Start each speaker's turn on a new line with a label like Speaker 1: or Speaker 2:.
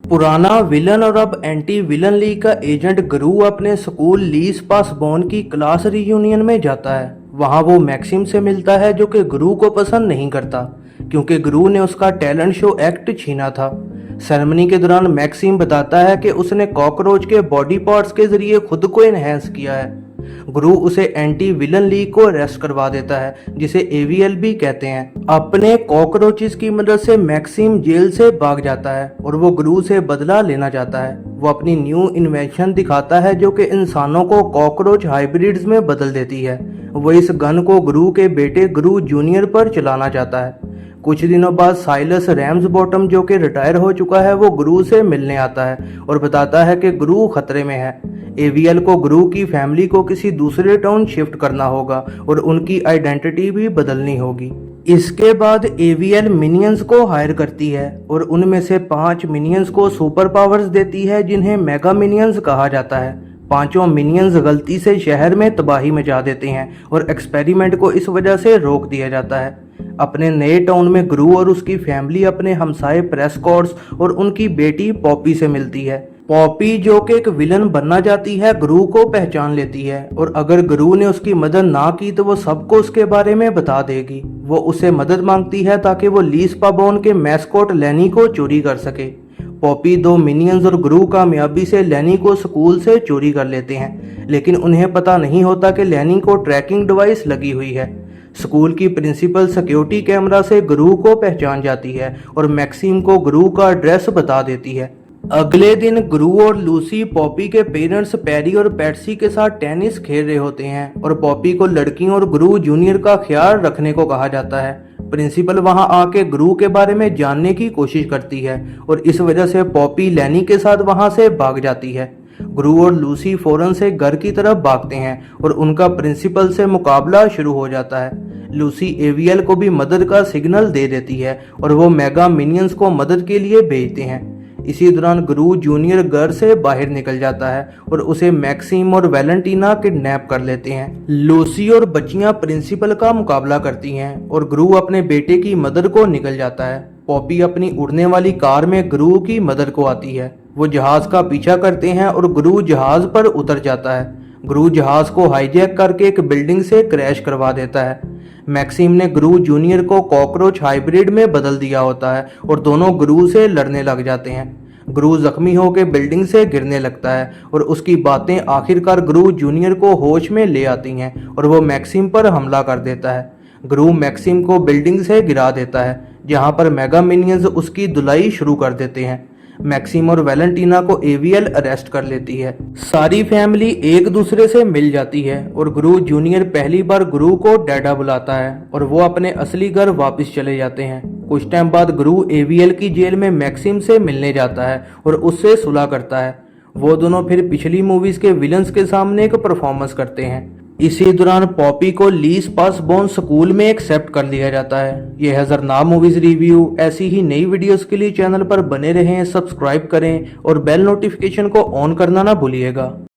Speaker 1: पुराना विलन और अब एंटी विलन लीग का एजेंट ग्रू अपने स्कूल लीस पास बॉन की क्लास रियूनियन में जाता है। वहां वो मैक्सिम से मिलता है जो कि ग्रू को पसंद नहीं करता क्योंकि ग्रू ने उसका टैलेंट शो एक्ट छीना था। सेरेमनी के दौरान मैक्सिम बताता है कि उसने कॉकरोच के बॉडी पार्ट्स के जरिए खुद को एनहेंस किया है। गुरु उसे एंटी विलन लीग को अरेस्ट करवा देता है जिसे एवीएल भी कहते हैं। अपने कॉकरोचेस की मदद से मैक्सिम जेल से भाग जाता है और वो गुरु से बदला लेना चाहता है। वो अपनी न्यू इन्वेंशन दिखाता है जो कि इंसानों को कॉकरोच हाइब्रिड्स में बदल देती है। वो इस गन को गुरु के बेटे गुरु जूनियर पर चलाना चाहता है। कुछ दिनों बाद साइलस रैम्सबॉटम जो कि रिटायर हो चुका है वो गुरु से मिलने आता है और बताता है कि गुरु खतरे में है। एवीएल को गुरु की फैमिली को किसी दूसरे टाउन शिफ्ट करना होगा और उनकी आइडेंटिटी भी बदलनी होगी। इसके बाद एवीएल मिनियंस को हायर करती है और उनमें से 5 मिनियंस को सुपर पावर्स देती है जिन्हें मेगा मिनियंस कहा जाता है। पांचों मिनियंस गलती से शहर में तबाही मचा देते हैं और एक्सपेरिमेंट को इस वजह से रोक दिया जाता है। अपने नए टाउन में गुरु और उसकी फैमिली अपने हमसाए प्रेस्कॉट्स और उनकी बेटी पॉपी से मिलती है। पॉपी जो कि एक विलन बनना चाहती है गुरु को पहचान लेती है और अगर गुरु ने उसकी मदद ना की तो वो सबको उसके बारे में बता देगी। वो उससे मदद मांगती है ताकि वो लीस पाबोन के मैस्कॉट लेनी को चोरी कर सके। पॉपी 2 मिनियंस और गुरु कामयाबी से लेनी को स्कूल से चोरी कर लेते हैं लेकिन उन्हें पता नहीं होता कि लेनी को ट्रैकिंग डिवाइस लगी हुई है। स्कूल की प्रिंसिपल सिक्योरिटी कैमरा से गुरु को पहचान जाती है और मैक्सिम को गुरु का एड्रेस बता देती है। अगले दिन गुरु और लूसी पॉपी के पेरेंट्स पैरी और पैट्सी के साथ टेनिस खेल रहे होते हैं और पॉपी को लड़कियों और गुरु जूनियर का ख्याल रखने को कहा जाता है। प्रिंसिपल वहां आके गुरु के बारे में जानने की कोशिश करती है और इस वजह से पॉपी लेनी के साथ वहां से भाग जाती है। गुरु और लूसी फौरन से घर की तरफ भागते हैं और उनका प्रिंसिपल से मुकाबला शुरू हो जाता है। लूसी एवीएल को भी मदद का सिग्नल दे देती है और वो मेगा मिनियंस को मदद के लिए भेजते हैं। इसी दौरान गुरु जूनियर घर से बाहर निकल जाता है और उसे मैक्सिम और वैलेंटीना किडनैप कर लेते हैं। लूसी और बच्चियां प्रिंसिपल का मुकाबला करती हैं और गुरु अपने बेटे की मदद को निकल जाता है। पॉपी अपनी उड़ने वाली कार में गुरु की मदद को आती है। वो जहाज का पीछा करते हैं और गुरु जहाज पर उतर जाता है। गुरु जहाज को हाईजैक करके एक बिल्डिंग से क्रैश करवा देता है। मैक्सिम ने गुरु जूनियर को कॉकरोच हाइब्रिड में बदल दिया होता है और दोनों गुरु से लड़ने लग जाते हैं। गुरु जख्मी होकर बिल्डिंग से गिरने लगता है और उसकी बातें आखिरकार गुरु जूनियर को होश में ले आती हैं और वो मैक्सिम पर हमला कर देता है। गुरु मैक्सिम को बिल्डिंग से गिरा देता है जहां पर मेगा मिनियंस उसकी धुलाई शुरू कर देते हैं। मैक्सिम और वैलेंटीना को एवीएल अरेस्ट कर लेती है। सारी फैमिली एक दूसरे से मिल जाती है और गुरु जूनियर पहली बार गुरु को डैडा बुलाता है और वो अपने असली घर वापस चले जाते हैं। कुछ टाइम बाद गुरु एवीएल की जेल में मैक्सिम से मिलने जाता है और उससे सुलह करता है। वो दोनों फिर पिछली मूवीज के विलन्स के सामने एक परफॉर्मेंस करते हैं। इसी दौरान पॉपी को लीस पास बॉन स्कूल में एक्सेप्ट कर लिया जाता है। यह है जरना मूवीज रिव्यू। ऐसी ही नई वीडियोस के लिए चैनल पर बने रहें, सब्सक्राइब करें और बेल नोटिफिकेशन को ऑन करना ना भूलिएगा।